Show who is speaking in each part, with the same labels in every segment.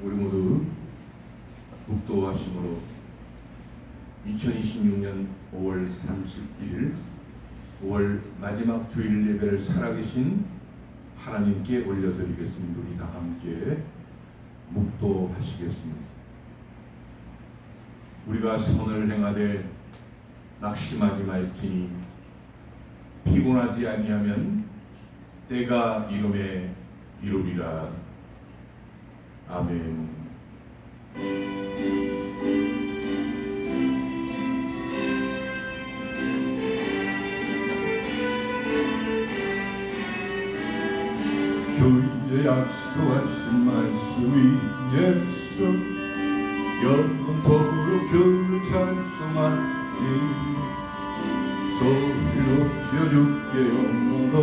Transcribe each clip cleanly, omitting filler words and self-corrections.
Speaker 1: 우리 모두 묵도하심으로 2026년 5월 31일 5월 마지막 주일 예배를 살아계신 하나님께 올려드리겠습니다. 우리 다 함께 묵도하시겠습니다. 우리가 선을 행하되 낙심하지 말지니 피곤하지 아니하면 때가 이름에 이루리라. 아멘. 주의 약속하신 말씀이 예수 영원토록 주를 찬송하니 소리로 펴줄게 영원을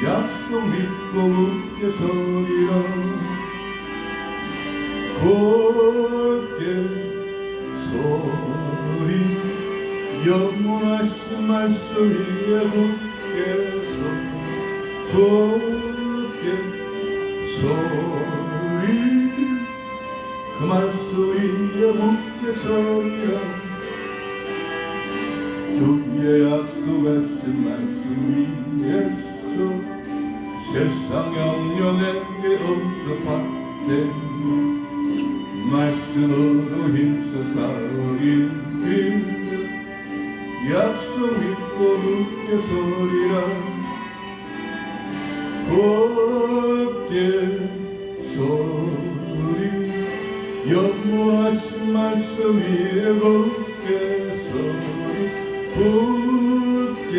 Speaker 1: 약속 믿고 웃게 서리라. 곧게 소리 영원하신 말씀 위에 굳게 서 곧게 소리 그 말씀 위에 굳게 서리라. 주의 약속하신 말씀 위에서 세상 영령에게 없어파된 말씀으로 힘써 싸우리 약속 믿고 굳게 서리라. 곧게 소리 영원하신 말씀 위에 굳게 소리 굳게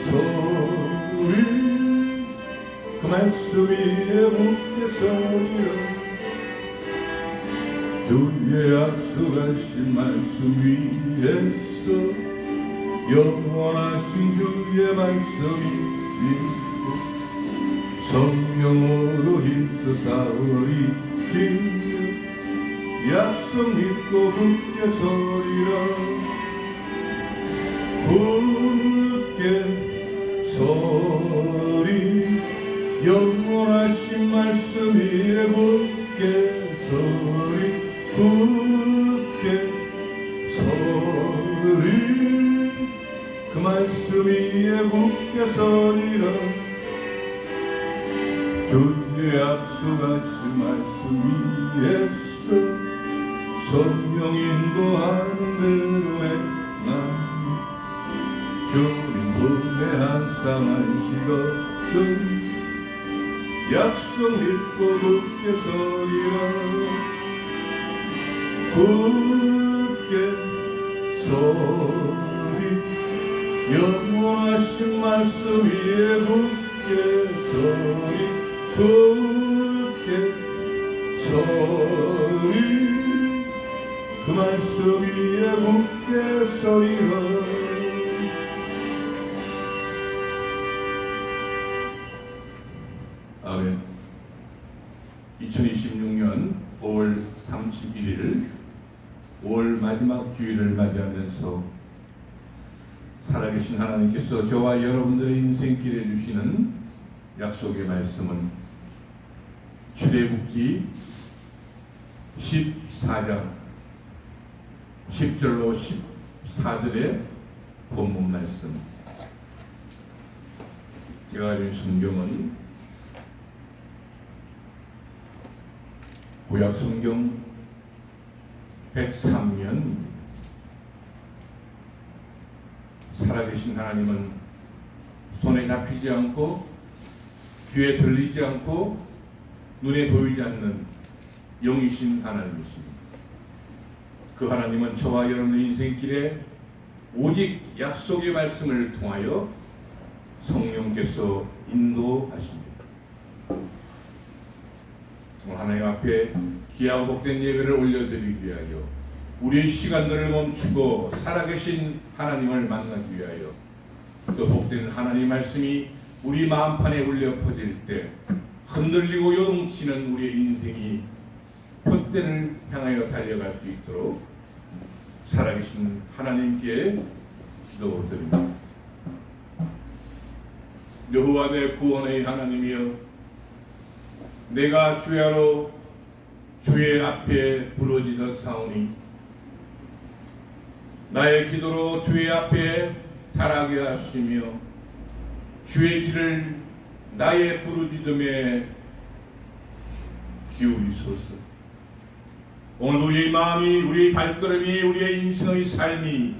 Speaker 1: 소리 그 말씀 위에 굳게 서리라. 주의 약속하신 말씀 위에서 영원하신 주의 말씀이 믿고 성령으로 힘써 싸우리 약속 믿고 굳게 서리라. 굳게 소리 영원하신 말씀 위에 굳게 소리 굳게 소리 그 말씀 위에 굳게 서리라. 주의 약속하신 말씀 위에서 성령 인도하는 대로 행하니 주님 품에 항상 안식없음 약속 믿고 굳게 서리라. 굳게 소리 영원하신 말씀 위에 굳게 소리 굳게 소리 그 말씀 위에 굳게 서리라. 아멘. 2026년 5월 31일 5월 마지막 주일을 맞이하면서 살아계신 하나님께서 저와 여러분들의 인생길에 주시는 약속의 말씀은 출애굽기 14장 10절로 14절의 본문 말씀. 제가 가진 성경은 구약 성경 103면 살아계신 하나님은 손에 잡히지 않고 귀에 들리지 않고 눈에 보이지 않는 영이신 하나님이십니다. 그 하나님은 저와 여러분의 인생길에 오직 약속의 말씀을 통하여 성령께서 인도하십니다. 오늘 하나님 앞에 귀하고 복된 예배를 올려드리기 위하여 우리의 시간들을 멈추고 살아계신 하나님을 만나기 위하여 또 복된 하나님 말씀이 우리 마음판에 울려 퍼질 때 흔들리고 요동치는 우리의 인생이 푯대를 향하여 달려갈 수 있도록 살아계신 하나님께 기도드립니다. 여호와 내 구원의 하나님이여 내가 주야로 주의 앞에 부르짖었사오니 나의 기도로 주의 앞에 달하게 하시며 주의 길을 나의 부르짖음에 기울이소서. 오늘 우리의 마음이, 우리의 발걸음이, 우리의 인생의 삶이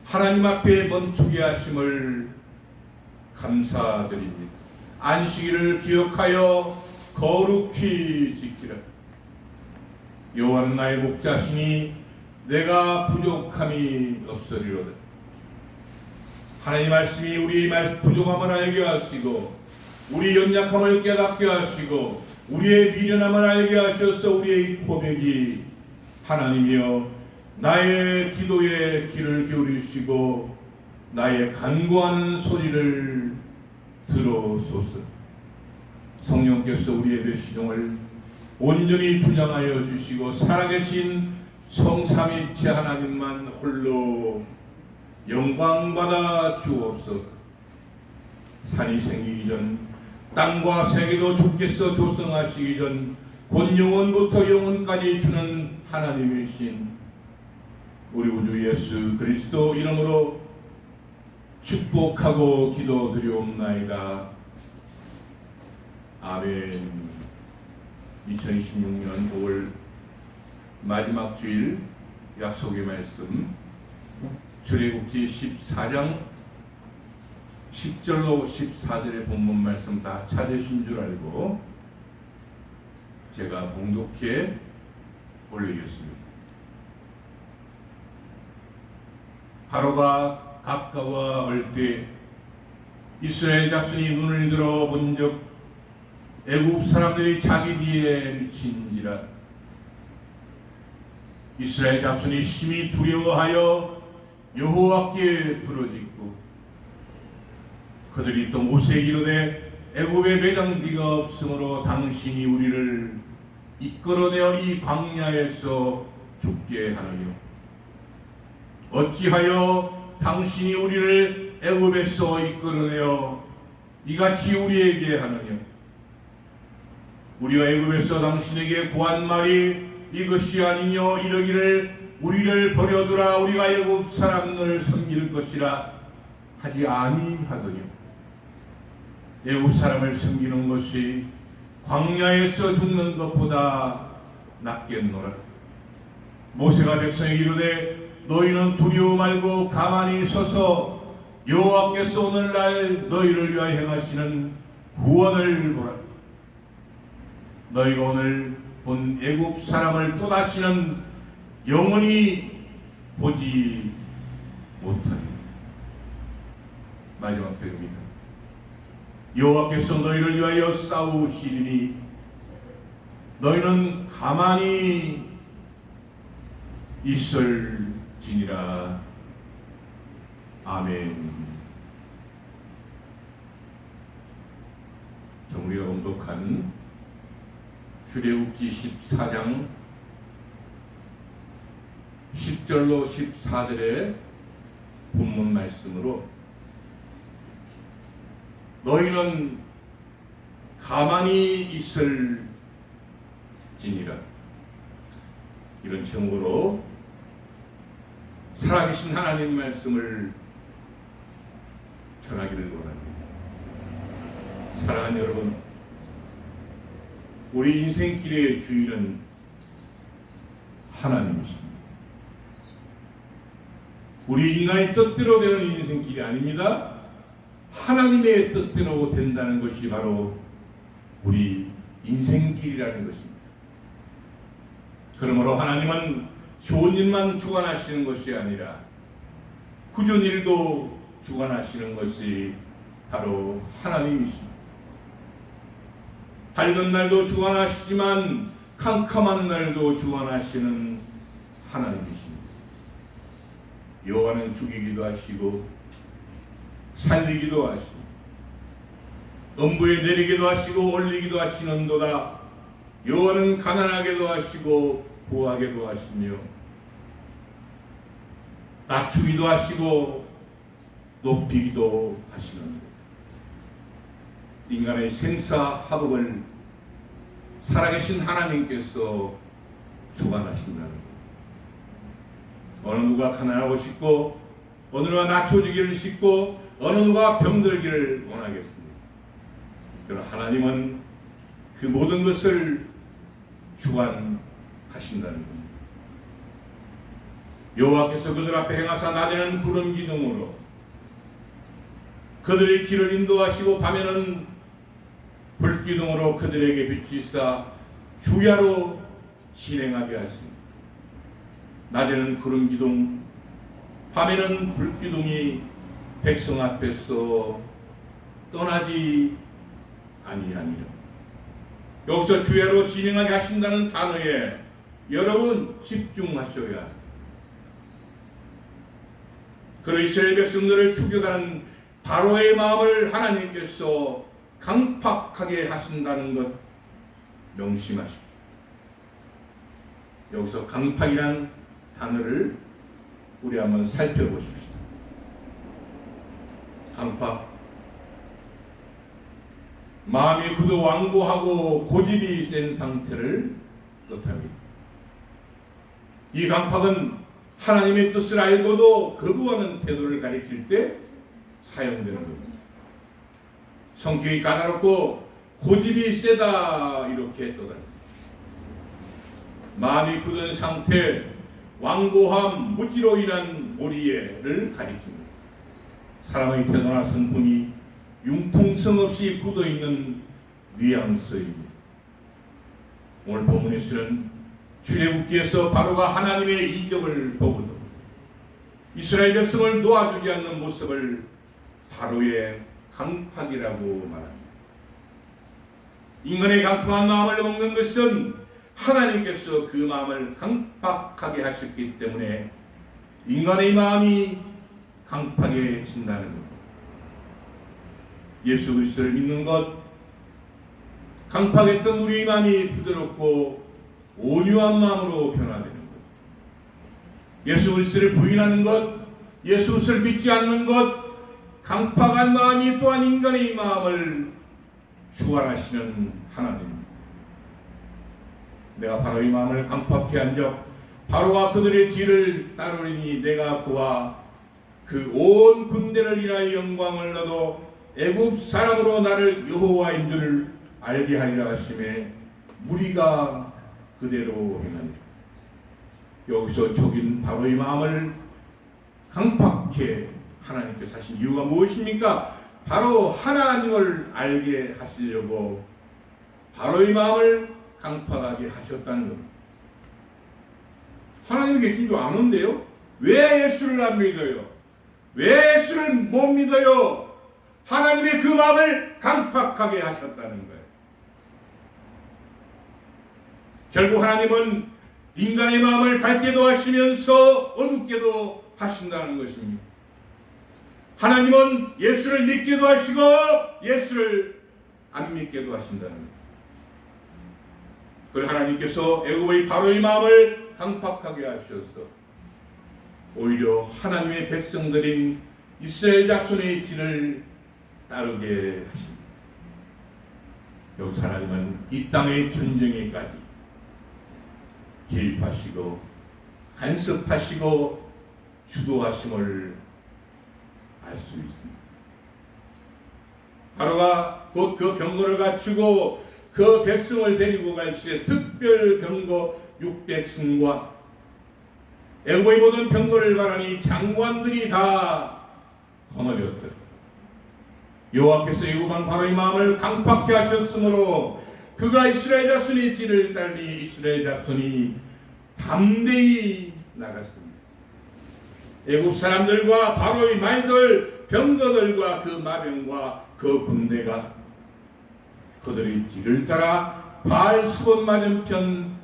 Speaker 1: 하나님 앞에 멈추게 하심을 감사드립니다. 안식일을 기억하여 거룩히 지키라. 여호와는 나의 목자시니 내가 부족함이 없으리로다. 하나님 말씀이 우리의 부족함을 알게 하시고 우리 연약함을 깨닫게 하시고 우리의 미련함을 알게 하셔서 우리의 고백이 하나님이여 나의 기도에 귀를 기울이시고 나의 간구하는 소리를 들어소서. 성령께서 우리의 배신종을 온전히 주장하여 주시고 살아계신 성삼위체 하나님만 홀로 영광받아 주옵소서. 산이 생기기 전 땅과 세계도 주께서 조성하시기 전 곧 영원부터 영원까지 주는 하나님이신 우리 우주 예수 그리스도 이름으로 축복하고 기도드리옵나이다. 아멘. 2026년 5월 마지막 주일 약속의 말씀 출애굽기 14장 10절로 14절의 본문 말씀 다 찾으신 줄 알고 제가 봉독해 올리겠습니다. 하루가 가까워 올 때 이스라엘 자손이 눈을 들어 본즉 애굽 사람들이 자기 뒤에 미친지라. 이스라엘 자손이 심히 두려워하여 여호와께 부르짖고 그들이 또 모세에게 이르되 애굽에 매장지가 없으므로 당신이 우리를 이끌어내어 이 광야에서 죽게 하느뇨. 어찌하여 당신이 우리를 애굽에서 이끌어내어 이같이 우리에게 하느냐. 우리가 애굽에서 당신에게 구한 말이 이것이 아니뇨. 이르기를 우리를 버려두라. 우리가 애굽 사람들을 섬길 것이라 하지 아니하더뇨. 애굽 사람을 섬기는 것이 광야에서 죽는 것보다 낫겠노라. 모세가 백성에게 이르되 너희는 두려워 말고 가만히 서서 여호와께서 오늘날 너희를 위하여 행하시는 구원을 보라. 너희가 오늘 본 애굽 사람을 또다시는 영원히 보지 못하리라. 마지막 절입니다. 여호와께서 너희를 위하여 싸우시리니 너희는 가만히 있을지니라. 아멘. 우리가 봉독한 출애굽기 14장 10절로 14절의 본문 말씀으로 너희는 가만히 있을지니라 이런 제목으로 살아계신 하나님 말씀을 전하기를 원합니다. 사랑하는 여러분, 우리 인생길의 주인은 하나님이십니다. 우리 인간의 뜻대로 되는 인생길이 아닙니다. 하나님의 뜻대로 된다는 것이 바로 우리 인생길이라는 것입니다. 그러므로 하나님은 좋은 일만 주관하시는 것이 아니라 굳은 일도 주관하시는 것이 바로 하나님이십니다. 밝은 날도 주관하시지만 캄캄한 날도 주관하시는 하나님이십니다. 여호와는 죽이기도 하시고 살리기도 하시고 음부에 내리기도 하시고 올리기도 하시는도다. 여호와는 가난하게도 하시고 부하게도 하시며 낮추기도 하시고 높이기도 하시는데 인간의 생사화복을 살아계신 하나님께서 주관하신다는 것. 어느 누가 가난하고 싶고 어느 누가 낮춰지기를 싶고 어느 누가 병들기를 원하겠습니다. 그러나 하나님은 그 모든 것을 주관하신다는 겁니다. 여호와께서 그들 앞에 행하사 낮에는 구름 기둥으로 그들의 길을 인도하시고 밤에는 불기둥으로 그들에게 비치사 주야로 진행하게 하십니다. 낮에는 구름 기둥, 밤에는 불기둥이 백성 앞에서 떠나지 아니하니라. 여기서 주야로 진행하게 하신다는 단어에 여러분 집중하셔야 합니다. 그런 이스라엘 백성들을 추격하는 바로의 마음을 하나님께서 강팍하게 하신다는 것 명심하십시오. 여기서 강팍이란 단어를 우리 한번 살펴보십시오. 강팍, 마음이 굳어 완고하고 고집이 센 상태를 뜻합니다. 이 강팍은 하나님의 뜻을 알고도 거부하는 태도를 가리킬 때 사용되는 겁니다. 성격이 까다롭고 고집이 세다 이렇게 떠다닙니다. 마음이 굳은 상태, 완고함, 무지로 인한 모리에를 가리킵니다. 사람의 태도나 성품이 융통성 없이 굳어있는 뉘앙스입니다. 오늘 본문에서는 출애굽기에서 바로가 하나님의 이적을 보고도 이스라엘 백성을 놓아주지 않는 모습을 바로의 강팍이라고 말합니다. 인간의 강팍한 마음을 먹는 것은 하나님께서 그 마음을 강팍하게 하셨기 때문에 인간의 마음이 강팍해진다는 겁니다. 예수 그리스도를 믿는 것, 강팍했던 우리의 마음이 부드럽고 온유한 마음으로 변화되는 것, 예수 그리스도를 부인하는 것, 예수 그리스도를 믿지 않는 것, 강팍한 마음이 또한 인간의 마음을 주관하시는 하나님. 내가 바로의 마음을 강팍케 한 적, 바로가 그들의 뒤를 따르리니 내가 그와 그 온 군대를 인하여 영광을 얻어 애굽 사람으로 나를 여호와인 줄 알게 하리라 하심에 무리가 그대로 행하니라. 여기서 적인 바로의 마음을 강팍케 하나님께서 하신 이유가 무엇입니까? 바로 하나님을 알게 하시려고 바로의 마음을 강팍하게 하셨다는 겁니다. 하나님이 계신 줄 아는데요? 왜 예수를 안 믿어요? 왜 예수를 못 믿어요? 하나님이 그 마음을 강팍하게 하셨다는 거예요. 결국 하나님은 인간의 마음을 밝게도 하시면서 어둡게도 하신다는 것입니다. 하나님은 예수를 믿기도 하시고 예수를 안 믿게도 하신다는 거예요. 그걸 하나님께서 애굽의 바로의 마음을 강팍하게 하셔서 오히려 하나님의 백성들인 이스라엘 자손의 길을 따르게 하십니다. 여기서 하나님은 이 땅의 전쟁에까지 개입하시고 간섭하시고 주도하심을 알 수 있습니다. 바로가 곧 그 병거를 갖추고 그 백성을 데리고 갈 시에 특별 병거 600승과 애굽의 모든 병거를 바라니 장관들이 다 거머쥐었더라. 여호와께서 애굽 왕 바로의 마음을 강팍케 하셨으므로 그가 이스라엘 자손의 뒤를 따르니 이스라엘 자손이 담대히 나갔습니다. 애굽 사람들과 바로의 말들, 병거들과 그 마병과 그 군대가 그들의 뒤를 따라 바알스본 맞은편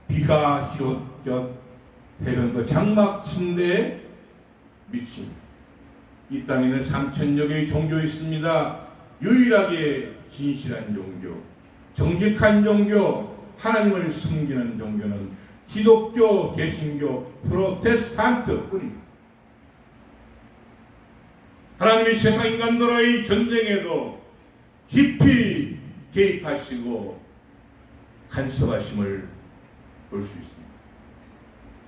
Speaker 1: 비가 히롯곁 해변 장막 침대에 미칩니다. 이 땅에는 3,000여 개의 종교 있습니다. 유일하게 진실한 종교, 정직한 종교, 하나님을 숨기는 종교는 기독교, 개신교, 프로테스탄트 뿐입니다. 하나님이 세상 인간들의 전쟁에도 깊이 개입하시고 간섭하심을 볼 수 있습니다.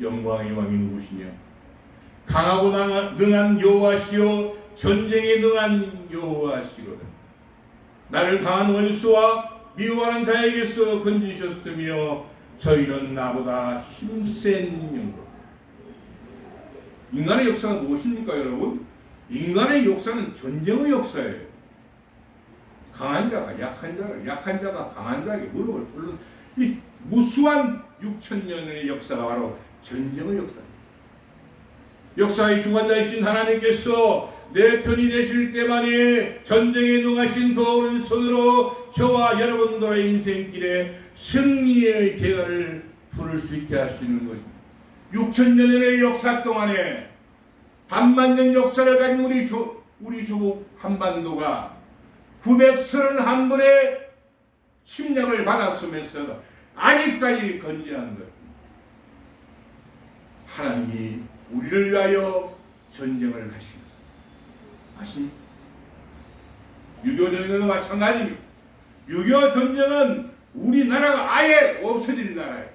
Speaker 1: 영광의 왕이 누구시냐? 강하고 능한 여호와시요 전쟁에 능한 여호와시로다. 나를 강한 원수와 미워하는 자에게서 건지셨으며 저희는 나보다 힘센 영광. 인간의 역사가 무엇입니까, 여러분? 인간의 역사는 전쟁의 역사예요. 강한 자가 약한 자를, 약한 자가 강한 자에게 무릎을 꿇는 이 무수한 6,000년의 역사가 바로 전쟁의 역사입니다. 역사의 주관자이신 하나님께서 내 편이 되실 때만이 전쟁에 능하신 그 오른손으로 저와 여러분들의 인생길에 승리의 계가를 부를 수 있게 하시는 것입니다. 6,000년의 역사 동안에 반만년 역사를 가진 우리 조국 한반도가 931분의 침략을 받았으면서도 아직까지 건재한 것입니다. 하나님이 우리를 위하여 전쟁을 하신 것입니다. 아십니까? 6.25 전쟁도 마찬가지입니다. 6.25 전쟁은 우리나라가 아예 없어질 나라예요.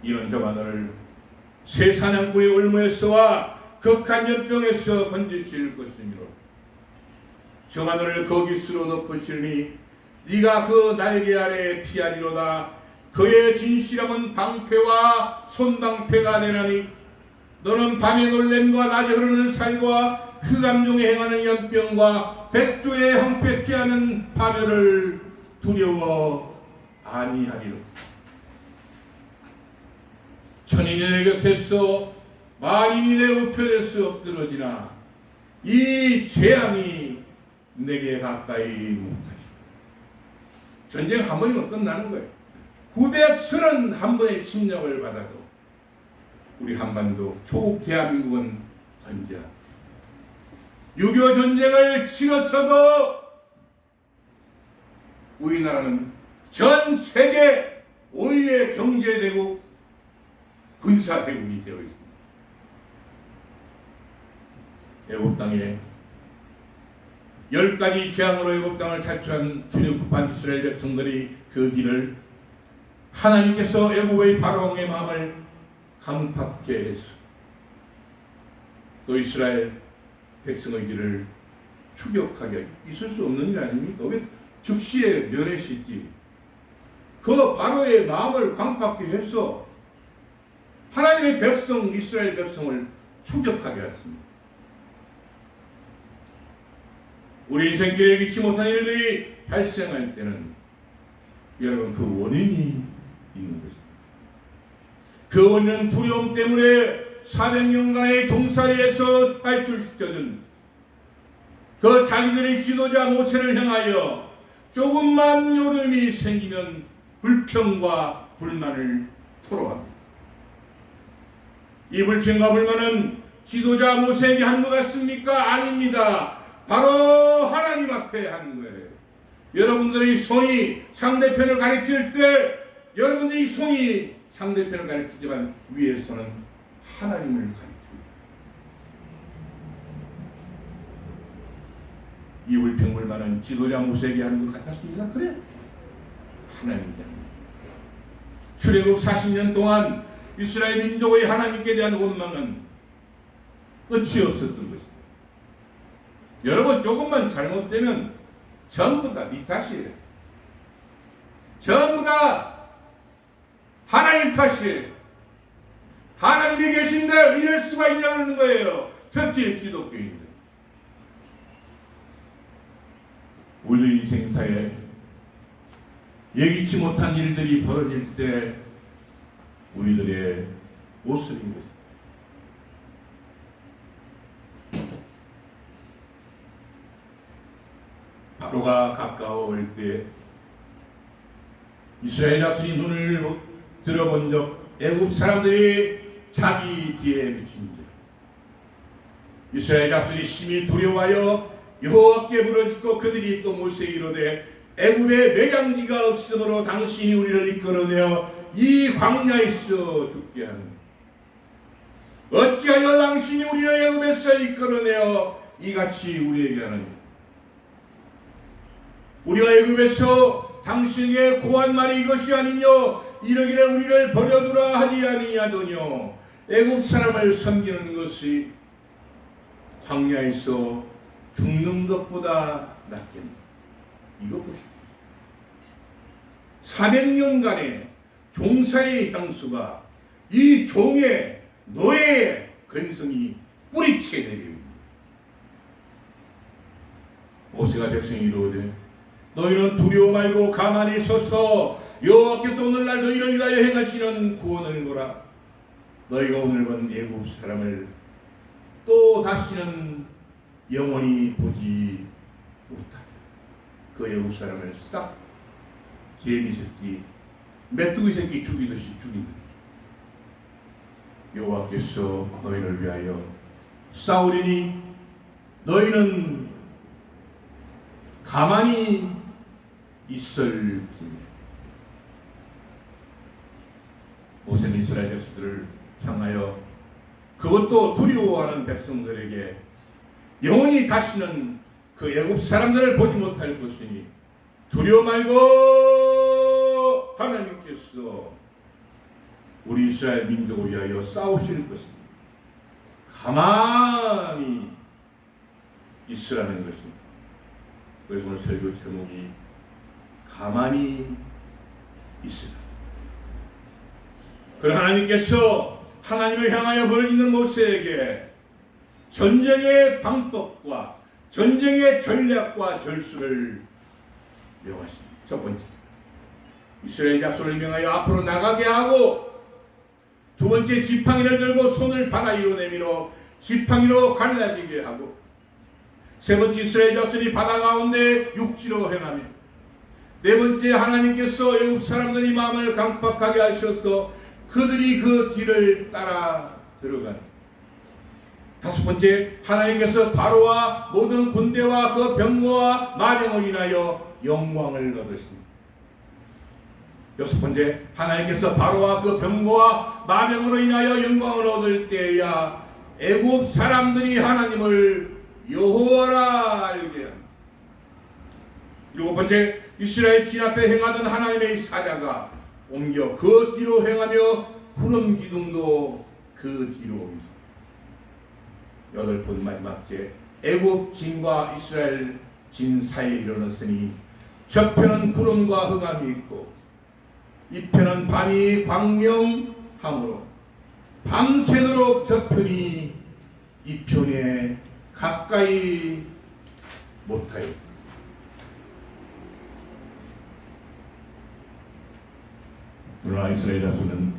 Speaker 1: 이런 저만을 새 사냥꾼의 올무에서와 극한 연병에서 건지실 것이므로 저만을 거기스로 덮으시니 네가 그 날개 아래 피하리로다. 그의 진실함은 방패와 손방패가 되나니 너는 밤의 놀램과 낮에 흐르는 살과 흑암 중에 행하는 연병과 백조의 황폐 피하는 파멸을 두려워 아니하리로. 천인이 내 곁에서 만인이 내 우편에서 엎드러지나 이 재앙이 내게 가까이 못하리라. 전쟁 한 번이면 끝나는 거예요. 931번의 침략을 받아도 우리 한반도 조국 대한민국은 건재합니다. 6.25 전쟁을 치렀어도 우리나라는 전 세계 5위의 경제대국, 군사대국이 되어 있습니다. 애국 땅에 10가지 재앙으로 애국 땅을 탈출한 출애굽한 이스라엘 백성들이 그 길을 하나님께서 애국의 바로왕의 마음을 강팍게 해서 또 이스라엘 백성의 길을 추격하게 있을 수 없는 일 아닙니까? 왜 즉시에 면회시지? 그 바로의 마음을 강팍게 해서 하나님의 백성, 이스라엘 백성을 추격하게 했습니다. 우리 인생길에 예기치 못한 일들이 발생할 때는 여러분 그 원인이 있는 것입니다. 그 원인은 두려움 때문에 400년간의 종살이에서 탈출시켜준 그 자기들의 지도자 모세를 향하여 조금만 요름이 생기면 불평과 불만을 토로합니다. 이 불평과 불만은 지도자 모세에게 한 것 같습니까? 아닙니다. 바로 하나님 앞에 하는 거예요. 여러분들의 손이 상대편을 가리킬 때 여러분들의 손이 상대편을 가리키지만 위에서는 하나님을 가리킵니다. 이 불평불만은 지도자 모세에게 하는 것 같았습니다. 그래? 하나님께 합니다. 출애굽 40년 동안 이스라엘 민족의 하나님께 대한 원망은 끝이 없었던 것입니다. 여러분 조금만 잘못되면 전부 다 네 탓이에요. 전부 다 하나님 탓이에요. 하나님이 계신데 이럴 수가 있냐는 거예요. 특히 기독교인들. 우리 인생사에 예기치 못한 일들이 벌어질 때 우리들의 모습인 것입니다. 바로가 가까워올 때 이스라엘 자손이 눈을 들어본 적 애굽 사람들이 자기 뒤에 비칩니다. 이스라엘 자손이 심히 두려워하여 여호와께 부르짖고 그들이 또 모세에게 이르되 애굽에 매장지가 없으므로 당신이 우리를 이끌어내어 이 광야에서 죽게 하는 어찌하여 당신이 우리를 애굽에서 이끌어내어 이같이 우리에게 하느냐. 우리가 애굽에서 당신에게 구한 말이 이것이 아니뇨 이러기를 우리를 버려두라 하지 아니하더뇨. 애굽 사람을 섬기는 것이 광야에서 죽는 것보다 낫겠네. 이거 보십시오. 400년간의 종살이의 향수가 이 종의 노예의 근성이 뿌리채 내립니다. 모세가 백성이 이르되 너희는 두려워 말고 가만히 서서 여호와께서 오늘날 너희를 위하여 행하시는 구원을 보라. 너희가 오늘 본 애굽 사람을 또 다시는 영원히 보지 못하리라. 그 애굽 사람을 싹 개미 새끼, 메뚜기 새끼 죽이듯이 죽이느니 여호와께서 너희를 위하여 싸우리니 너희는 가만히 있을지니. 모세는 이스라엘 백성들을 향하여 그것도 두려워하는 백성들에게 영원히 다시는 그 애굽 사람들을 보지 못할 것이니 두려워 말고 하나님께서 우리 이스라엘 민족을 위하여 싸우실 것입니다. 가만히 있으라는 것입니다. 그래서 오늘 설교 제목이 가만히 있으라. 그러나 하나님께서 하나님을 향하여 벌이는 모세에게 전쟁의 방법과 전쟁의 전략과 절수를 명하십니다. 첫 번째, 이스라엘 자손을 명하여 앞으로 나가게 하고, 두 번째, 지팡이를 들고 손을 바다 위로 내밀어 지팡이로 갈라지게 하고, 세 번째, 이스라엘 자손이 바다 가운데 육지로 행하며, 네 번째, 하나님께서 애굽 사람들이 마음을 강팍하게 하셔서 그들이 그 뒤를 따라 들어가니, 다섯 번째, 하나님께서 바로와 모든 군대와 그 병거와 마병을 인하여 영광을 얻으십니다. 여섯 번째, 하나님께서 바로와 그 병거와 마병으로 인하여 영광을 얻을 때야 애굽 사람들이 하나님을 여호와라 알게 합니다. 일곱 번째, 이스라엘 진 앞에 행하던 하나님의 사자가 옮겨 그 뒤로 행하며 구름 기둥도 그 뒤로 옮겨. 여덟 번 마지막째, 애굽 진과 이스라엘 진 사이에 이르렀으니 저편은 구름과 흑암이 있고 이편은 밤이 광명함으로 밤새도록 저편이 이편에 가까이 못하였다. 그러나 이스라엘 자손은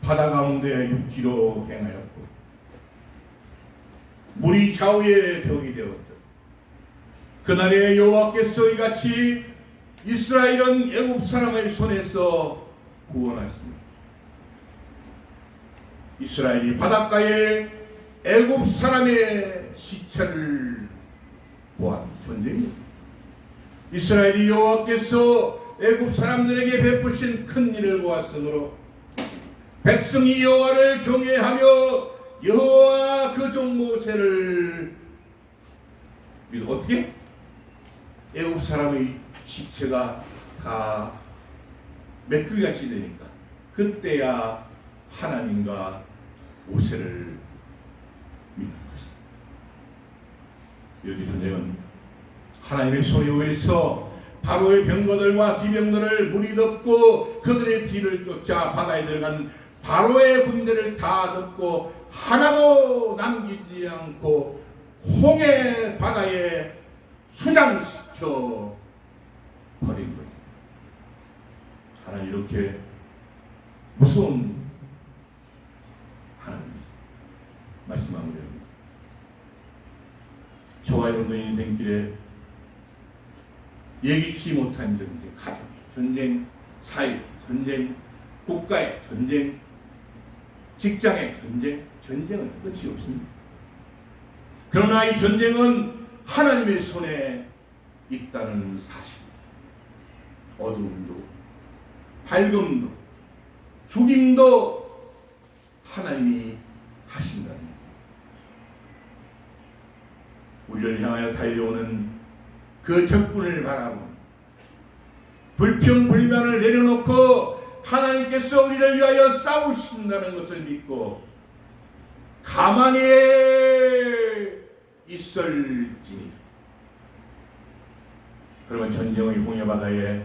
Speaker 1: 바다 가운데 육지로 행하였고 물이 좌우에 벽이 되었다. 그날에 여호와께서 이같이 이스라엘은 애굽 사람의 손에서 구원하십니다. 이스라엘이 바닷가에 애굽 사람의 시체를 보았습니다. 전쟁입니다. 이스라엘이 여호와께서 애굽 사람들에게 베푸신 큰 일을 보았으므로 백성이 여호와를 경외하며 여호와 그 종 모세를 어떻게? 애굽 사람의 시체가 다 메뚜기같이 되니까 그때야 하나님과 모세를 믿는 것입니다. 여기 전쟁은 하나님의 손에 의해서 바로의 병거들과 기병들을 물이 덮고 그들의 뒤를 쫓아 바다에 들어간 바로의 군대를 다 덮고 하나도 남기지 않고 홍해 바다에 수장시켜 버린 거예요. 하나님 이렇게 무서운 하나님 말씀하는 거예요. 저와 여러분의 인생길에 예기치 못한 전쟁, 가정, 전쟁, 사회, 전쟁, 국가의 전쟁, 직장의 전쟁, 전쟁은 끝이 없습니다. 그러나 이 전쟁은 하나님의 손에 있다는 사실. 어두움도, 밝음도, 죽임도 하나님이 하신다는 것. 우리를 향하여 달려오는 그 그 적군을 바라보니 불평불만을 내려놓고 하나님께서 우리를 위하여 싸우신다는 것을 믿고 가만히 있을지니, 그러면 전쟁의 홍해바다에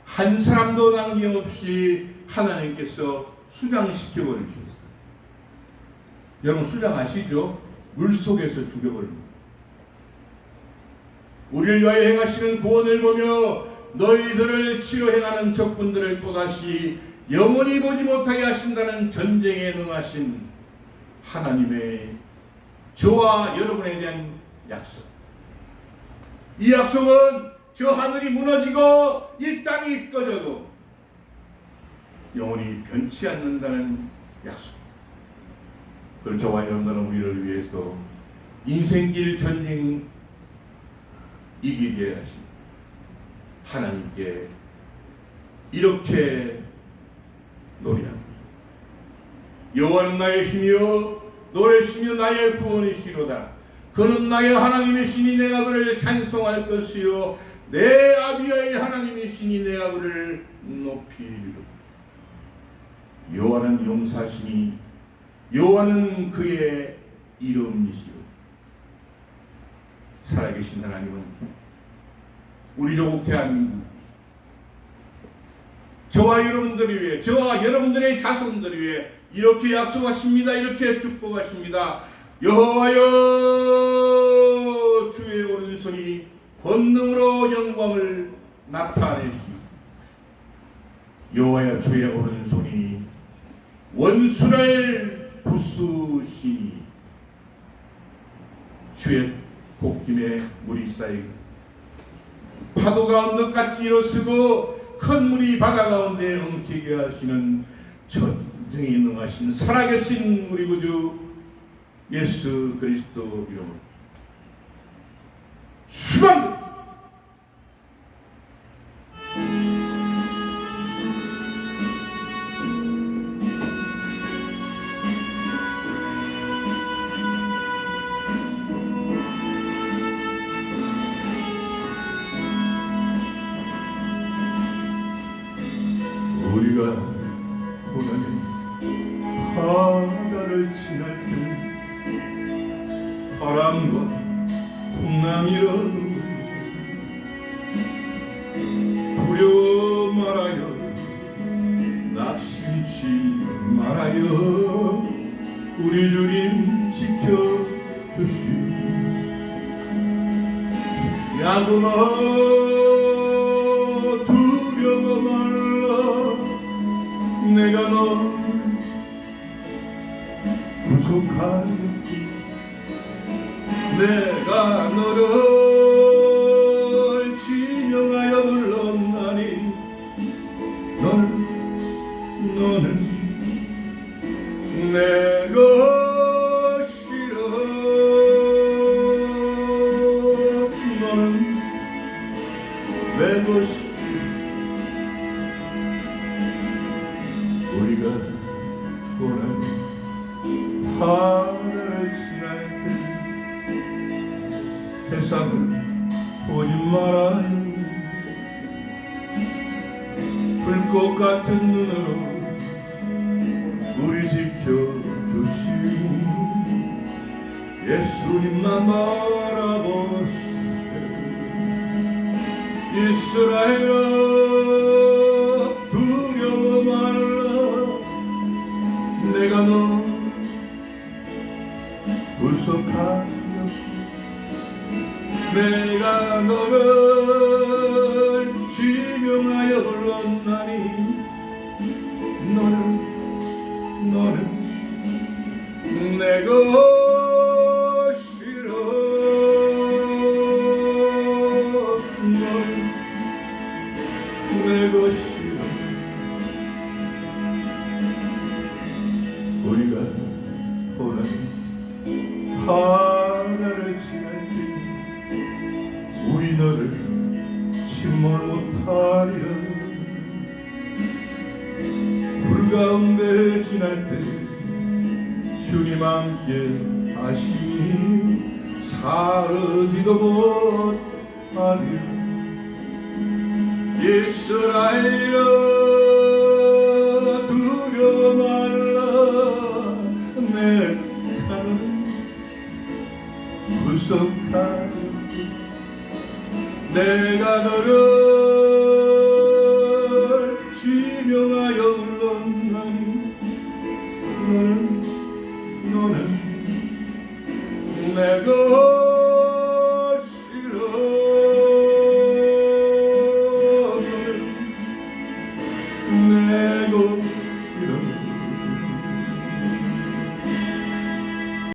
Speaker 1: 한 사람도 남김없이 하나님께서 수장시켜 버리셨어요. 여러분 수장 아시죠? 물속에서 죽여버립니다. 우리를 위하여 행하시는 구원을 보며 너희들을 치러 행하는 적군들을 또다시 영원히 보지 못하게 하신다는 전쟁에 능하신 하나님의 저와 여러분에 대한 약속. 이 약속은 저 하늘이 무너지고 이 땅이 꺼져도 영원히 변치 않는다는 약속. 그리고 저와 여러분들은 우리를 위해서 인생길 전쟁 이기게 하신 하나님께 이렇게 노래합니다. 여호와는 나의 힘이요 노래시며 나의 구원이시로다. 그는 나의 하나님이시니 내가 그를 찬송할 것이요 내 아비의 하나님이시니 내가 그를 높이리로다. 여호와는 용사시니 여호와는 그의 이름이시로다. 살아계신 하나님은 우리 조국 대한민국, 저와 여러분들을 위해, 저와 여러분들의 자손들을 위해 이렇게 약속하십니다. 이렇게 축복하십니다. 여호와여 주의 오른손이 권능으로 영광을 나타내시고 여호와여 주의 오른손이 원수를 부수시니 주의 복김에 물이 쌓이고 파도가 언덕같이 일어서고 큰 물이 바다 가운데 엉키게 하시는 전쟁에 능하신 살아계신 우리 구주 예수 그리스도 이름으로 축원합니다. 우리가 고난의 바다를 지날 때 바람과 풍랑이로 두려워 말아요 낙심치 말아요 우리 주님 지켜주시오. 야구마 두려워 말라 내가 너 구속하여 내가 너를 지명하여 불렀나니 너는 내 것이라 너는 내 것이라. 우리가 고난 바다를 지날 때 세상을 보지 마라 불꽃 같은 눈으로 우리 지켜주시오. 예수님만 바라보시오. 이스라엘아 두려워 말라 내가 너 구속하여 내가 너를 지명하여 불렀나니 너는 내 것이라 너는 내 것이라. 우리가 고난 바다를 지날 때 우리 너를 침몰 못하리라. 불 가운데 지날 때 주님 함께 하시니 사르지도 하며 이스라엘여